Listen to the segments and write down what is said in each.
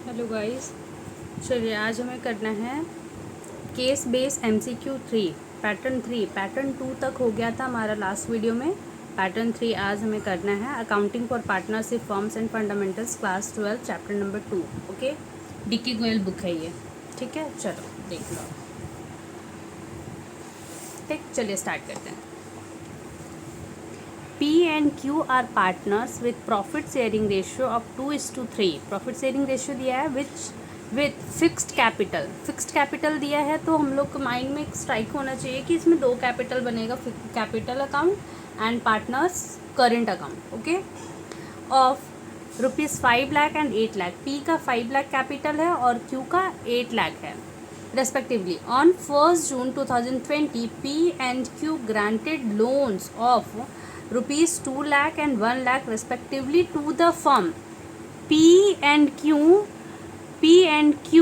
Hello guys, चलिए आज हमें करना है केस बेस MCQ 3 पैटर्न 2 तक हो गया था हमारा लास्ट वीडियो में। पैटर्न 3 आज हमें करना है accounting for partnership firms and fundamentals class 12 chapter number 2। Okay, DK Goyal book है ये। ठीक है, चलो देख लो। ठीक, चलिए स्टार्ट करते हैं। P and Q are partners with profit sharing ratio of 2:3। Profit sharing ratio दिया है विथ फिक्स्ड कैपिटल दिया है, तो हम लोग को माइंड में एक स्ट्राइक होना चाहिए कि इसमें दो कैपिटल बनेगा, capital account and partners current account. Okay, of ₹5 lakh and 8 lakh. P का 5 लाख कैपिटल है और Q का 8 लाख है respectively. On 1st June 2020, P and Q granted loans of ₹2 lakh and 1 lakh respectively to the firm. P and Q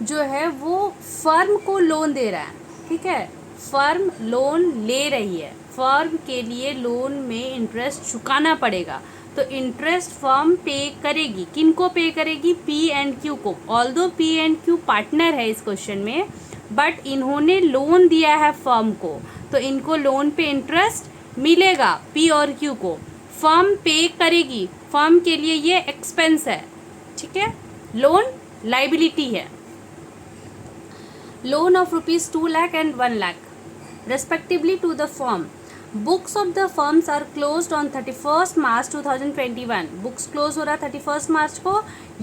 जो है वो firm को loan दे रहा है। ठीक है, फर्म लोन ले रही है, फर्म के लिए लोन में इंटरेस्ट चुकाना पड़ेगा, तो इंटरेस्ट फर्म पे करेगी। किन को पे करेगी? P and Q को। Although P and Q partner है इस क्वेश्चन में, बट इन्होंने लोन दिया है फर्म को, तो इनको लोन पे इंटरेस्ट मिलेगा। P और Q को फर्म पे करेगी, फर्म के लिए ये एक्सपेंस है। ठीक है, लोन लाइबिलिटी है। Loan of ₹2 lakh and 1 lakh respectively to the firm. Books of the firms are closed on 31st March 2021. Books close हो रहा 31st मार्च को।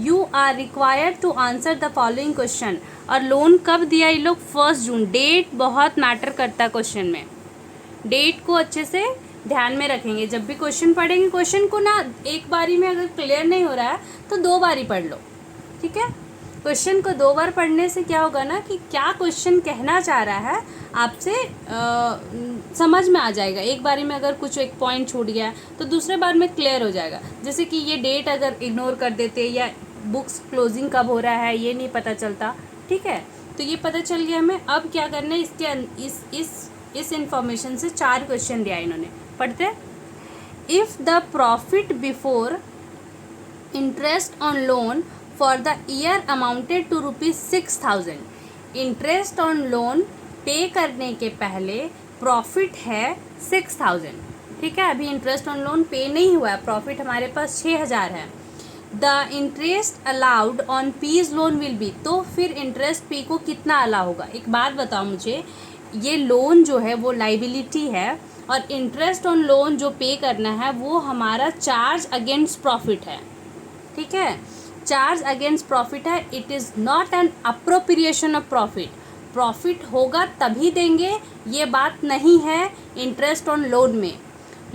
You are required to answer the following question. और loan कब दिया ये लोग? 1 जून। Date बहुत matter करता है क्वेश्चन में, डेट को अच्छे से ध्यान में रखेंगे। जब भी क्वेश्चन पढ़ेंगे, क्वेश्चन को ना एक बारी में अगर क्लियर नहीं हो रहा है तो 2 बारी पढ़ लो। ठीक है, क्वेश्चन को 2 बार पढ़ने से क्या होगा ना कि क्या क्वेश्चन कहना चाह रहा है आपसे समझ में आ जाएगा। एक बारी में अगर कुछ एक पॉइंट छूट गया तो दूसरे बार में क्लियर हो जाएगा। जैसे कि ये डेट अगर इग्नोर कर देते या बुक्स क्लोजिंग कब हो रहा है ये नहीं पता चलता। ठीक है, तो ये पता चल गया हमें। अब क्या करना है, इसके इस इंफॉर्मेशन से 4 क्वेश्चन दिया इन्होंने। पढ़ते, if the profit before interest on loan for the year amounted to ₹6,000। Interest on loan पे करने के पहले प्रॉफिट है 6,000। ठीक है, अभी इंटरेस्ट ऑन लोन पे नहीं हुआ है, प्रॉफिट हमारे पास 6,000 है। The interest allowed on P's loan will be, तो फिर इंटरेस्ट पी को कितना अलाउ होगा? एक बात बताओ मुझे, ये लोन जो है वो लाइबिलिटी है और इंटरेस्ट ऑन लोन जो पे करना है वो हमारा चार्ज अगेंस्ट प्रॉफिट है। ठीक है, चार्ज अगेंस्ट प्रॉफिट है, it is not an appropriation of profit. Profit होगा तभी देंगे, ये बात नहीं है इंटरेस्ट ऑन लोन में।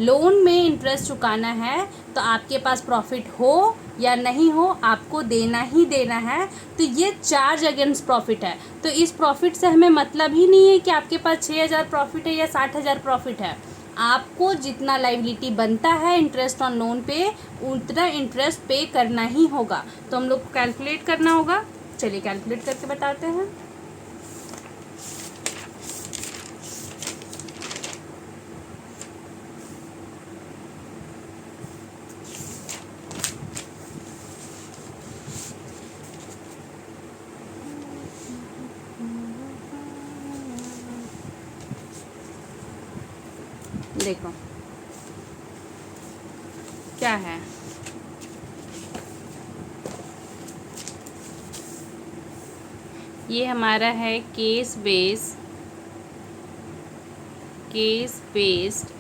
लोन में इंटरेस्ट चुकाना है तो आपके पास प्रॉफिट हो या नहीं हो आपको देना ही देना है, तो ये चार्ज अगेंस्ट प्रॉफिट है। तो इस प्रॉफिट से हमें मतलब ही नहीं है कि आपके पास 6,000 प्रॉफिट है या 60,000 प्रॉफिट है। आपको जितना लाइबिलिटी बनता है इंटरेस्ट ऑन लोन पे उतना इंटरेस्ट पे करना ही होगा। तो हम लोग को कैलकुलेट करना होगा। चलिए कैलकुलेट करके बताते हैं। देखो क्या है, ये हमारा है केस बेस्ड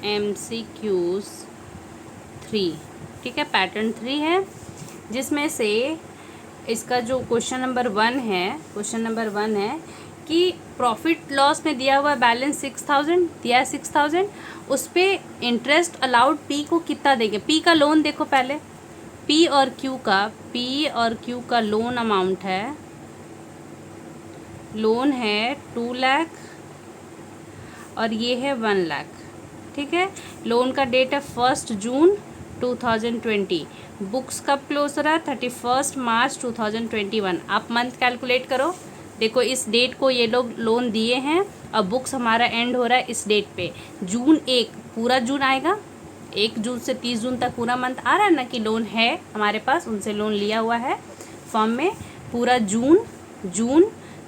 MCQs 3। ठीक है, पैटर्न 3 है, जिसमें से इसका जो क्वेश्चन नंबर 1 है कि प्रॉफिट लॉस में दिया हुआ बैलेंस 6,000 दिया है, 6,000 उस पर इंटरेस्ट अलाउड P को कितना देंगे? P का लोन देखो पहले, P और Q का लोन अमाउंट है, लोन है 2 लाख और ये है 1 लाख। ठीक है, लोन का डेट है 1 जून 2020। बुक्स कब क्लोज हो रहा है? 31 मार्च 2021। आप मंथ कैलकुलेट करो। देखो इस डेट को ये लोग लोन दिए हैं और बुक्स हमारा एंड हो रहा है इस डेट पे। जून 1 पूरा जून आएगा, 1 जून से 30 जून तक पूरा मंथ आ रहा है ना कि लोन है हमारे पास, उनसे लोन लिया हुआ है फॉर्म में। पूरा जून,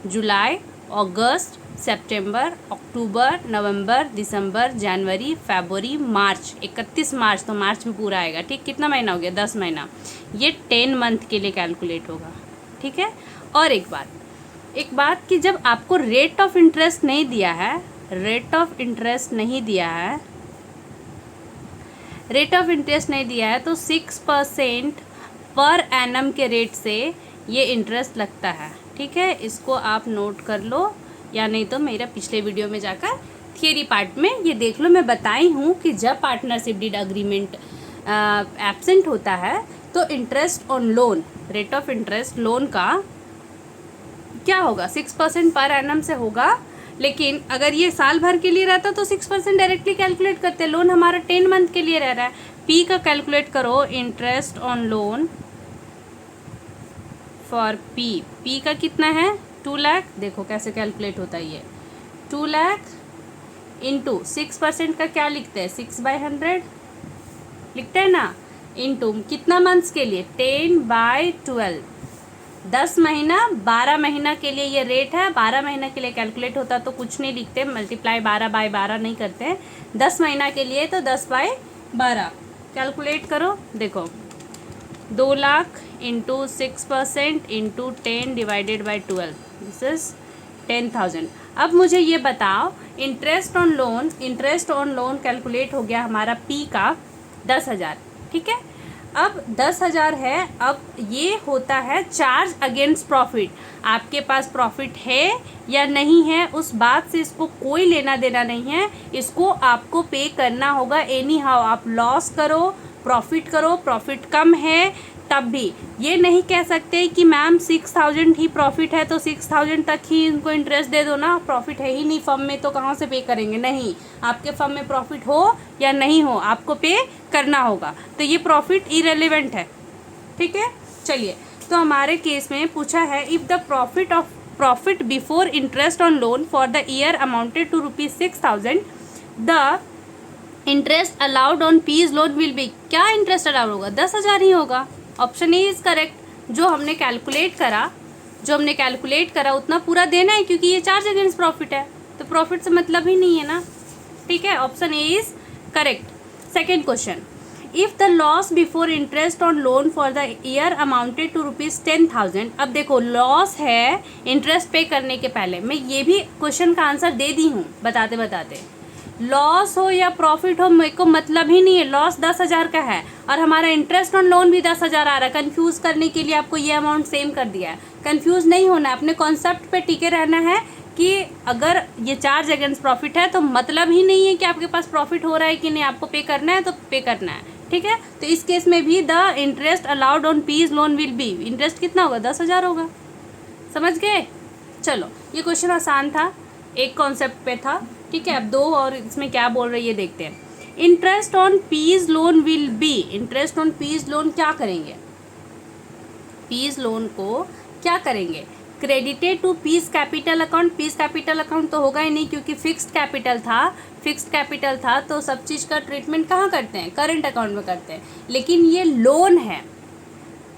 जुलाई, अगस्त, सितंबर, अक्टूबर, नवंबर, दिसंबर, जनवरी, फरवरी, मार्च, 31 मार्च, तो मार्च में पूरा आएगा। ठीक, कितना महीना हो गया? 10 महीना। ये 10 मंथ के लिए कैलकुलेट होगा। ठीक है। और एक बात कि जब आपको रेट ऑफ इंटरेस्ट नहीं दिया है, रेट ऑफ इंटरेस्ट नहीं दिया है तो 6% पर एनम के रेट से ये इंटरेस्ट लगता है। ठीक है, इसको आप नोट कर लो, या नहीं तो मेरा पिछले वीडियो में जाकर थियरी पार्ट में ये देख लो। मैं बताई हूँ कि जब पार्टनरशिप डीड अग्रीमेंट एब्सेंट होता है तो interest on loan, rate of interest loan का क्या होगा? 6% पर एनम से होगा। लेकिन अगर ये साल भर के लिए रहता तो 6% डायरेक्टली कैलकुलेट करते। लोन हमारा 10 मंथ के लिए रह रहा है। पी का कैलकुलेट करो, interest on loan for P का कितना है? 2 लाख। देखो कैसे कैलकुलेट होता है ये, 2 लाख इंटू 6% का क्या लिखते हैं? 6/100 लिखते हैं ना, इंटू कितना मंथ्स के लिए? 10/12, 10 महीना, 12 महीना के लिए ये रेट है। 12 महीना के लिए कैलकुलेट होता तो कुछ नहीं लिखते, मल्टीप्लाई 12/12 नहीं करते हैं। 10 महीना के लिए तो 10/12 कैलकुलेट करो। देखो 2 lakh into 6% into 10 divided by 12, this is 10,000। अब मुझे ये बताओ, इंटरेस्ट ऑन लोन कैलकुलेट हो गया हमारा पी का 10,000। ठीक है, अब 10,000 है। अब ये होता है चार्ज अगेंस्ट प्रॉफिट। आपके पास प्रॉफिट है या नहीं है उस बात से इसको कोई लेना देना नहीं है, इसको आपको पे करना होगा एनी हाउ। आप लॉस करो, प्रॉफिट कम है तब भी ये नहीं कह सकते कि मैम 6,000 ही प्रॉफिट है तो 6,000 तक ही इनको इंटरेस्ट दे दो ना, प्रॉफिट है ही नहीं फर्म में तो कहाँ से पे करेंगे। नहीं, आपके फर्म में प्रॉफिट हो या नहीं हो आपको पे करना होगा, तो ये प्रॉफिट इरेलीवेंट है। ठीक है, चलिए, तो हमारे केस में पूछा है if the profit before interest on loan for the year amounted to ₹6,000, the interest allowed on P's loan will be. क्या इंटरेस्ट अलाउड होगा? 10,000 ही होगा। Option A is correct. जो हमने कैलकुलेट करा उतना पूरा देना है, क्योंकि ये चार्ज अगेंस्ट प्रॉफिट है तो प्रॉफिट से मतलब ही नहीं है ना। ठीक है, option A is correct. Second question, if the loss before interest on loan for the year amounted to ₹10,000। अब देखो लॉस है इंटरेस्ट पे करने के पहले, मैं ये भी क्वेश्चन का आंसर दे दी हूँ बताते बताते। लॉस हो या प्रॉफिट हो मेरे को मतलब ही नहीं है, लॉस 10,000 का है और हमारा इंटरेस्ट ऑन लोन भी 10,000 आ रहा है। कंफ्यूज करने के लिए आपको ये अमाउंट सेम कर दिया है। कंफ्यूज नहीं होना, अपने कॉन्सेप्ट पे टिके रहना है कि अगर ये चार्ज अगेंस्ट प्रॉफिट है तो मतलब ही नहीं है कि आपके पास प्रॉफिट हो रहा है कि नहीं, आपको पे करना है तो पे करना है। ठीक है, तो इस केस में भी the interest allowed on P's loan will be, interest कितना होगा? 10,000 होगा। समझ गए? चलो, ये क्वेश्चन आसान था, एक कॉन्सेप्ट पे था। ठीक है, अब दो और इसमें क्या बोल रही है देखते हैं। Interest on P's loan will be, interest on P's loan क्या करेंगे? पीज लोन को क्या करेंगे? Credited to P's capital account. P's capital account तो होगा ही नहीं क्योंकि फिक्स्ड कैपिटल था तो सब चीज़ का ट्रीटमेंट कहाँ करते हैं? करंट अकाउंट में करते हैं। लेकिन ये लोन है,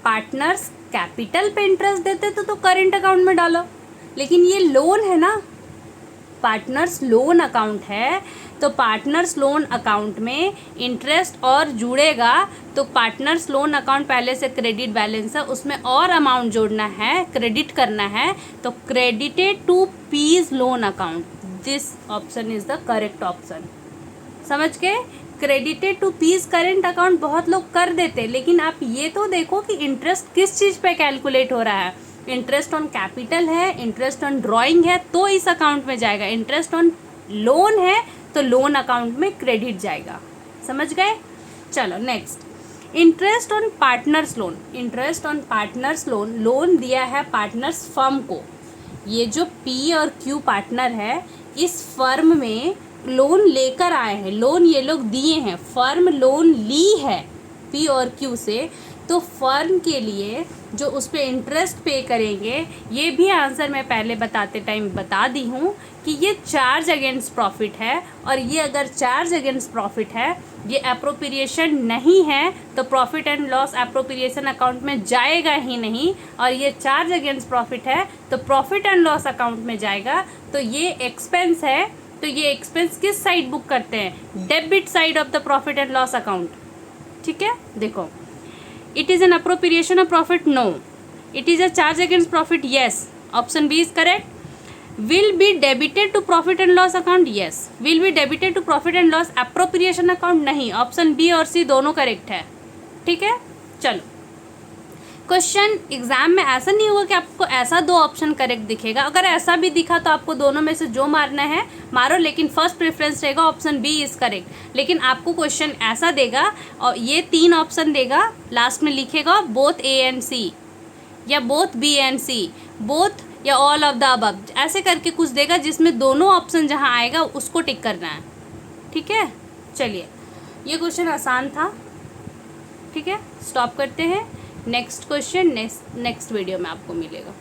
पार्टनर्स कैपिटल पे इंटरेस्ट देते तो करंट अकाउंट में डालो, लेकिन ये लोन है ना, पार्टनर्स लोन अकाउंट है तो पार्टनर्स लोन अकाउंट में इंटरेस्ट और जुड़ेगा तो पार्टनर्स लोन अकाउंट पहले से क्रेडिट बैलेंस है, उसमें और अमाउंट जोड़ना है, क्रेडिट करना है, तो credited to P's loan account, this option is the correct option. समझ के? Credited to P's current account बहुत लोग कर देते, लेकिन आप ये तो देखो कि इंटरेस्ट किस चीज़ पे कैलकुलेट हो रहा है। इंटरेस्ट ऑन कैपिटल है, इंटरेस्ट ऑन ड्राइंग है तो इस अकाउंट में जाएगा, इंटरेस्ट ऑन लोन है तो लोन अकाउंट में क्रेडिट जाएगा। समझ गए? चलो next, interest on partners loan. Interest on partners loan, loan दिया है पार्टनर्स फर्म को। ये जो पी और क्यू पार्टनर है इस फर्म में लोन लेकर आए हैं, लोन ये लोग दिए हैं, फर्म लोन ली है पी और क्यू से, तो फर्म के लिए जो उस पर इंटरेस्ट पे करेंगे, ये भी आंसर मैं पहले बताते टाइम बता दी हूँ कि ये चार्ज अगेंस्ट प्रॉफिट है, और ये अगर चार्ज अगेंस्ट प्रॉफिट है ये अप्रोप्रिएशन नहीं है तो profit and loss appropriation account में जाएगा ही नहीं, और ये चार्ज अगेंस्ट प्रॉफिट है तो प्रॉफिट एंड लॉस अकाउंट में जाएगा। तो ये एक्सपेंस है, तो ये एक्सपेंस किस साइड बुक करते हैं? Debit side of the profit and loss account. ठीक है, देखो, it is an appropriation of profit, no. It is a charge against profit, yes, option B is correct. will be debited to profit and loss account, yes। will be debited to profit and loss appropriation account, नहीं। Option B और सी दोनों correct है। ठीक है, चलो, question exam में ऐसा नहीं होगा कि आपको ऐसा दो ऑप्शन करेक्ट दिखेगा। अगर ऐसा भी दिखा तो आपको दोनों में से जो मारना है मारो, लेकिन फर्स्ट प्रेफरेंस रहेगा ऑप्शन बी इज करेक्ट। लेकिन आपको क्वेश्चन ऐसा देगा और ये 3 ऑप्शन देगा, लास्ट में लिखेगा बोथ ए एंड सी, या both B and C, both या ऑल ऑफ द अबव, ऐसे करके कुछ देगा जिसमें दोनों ऑप्शन जहां आएगा उसको टिक करना है। ठीक है, चलिए, ये क्वेश्चन आसान था। ठीक है, स्टॉप करते हैं। नेक्स्ट क्वेश्चन नेक्स्ट वीडियो में आपको मिलेगा।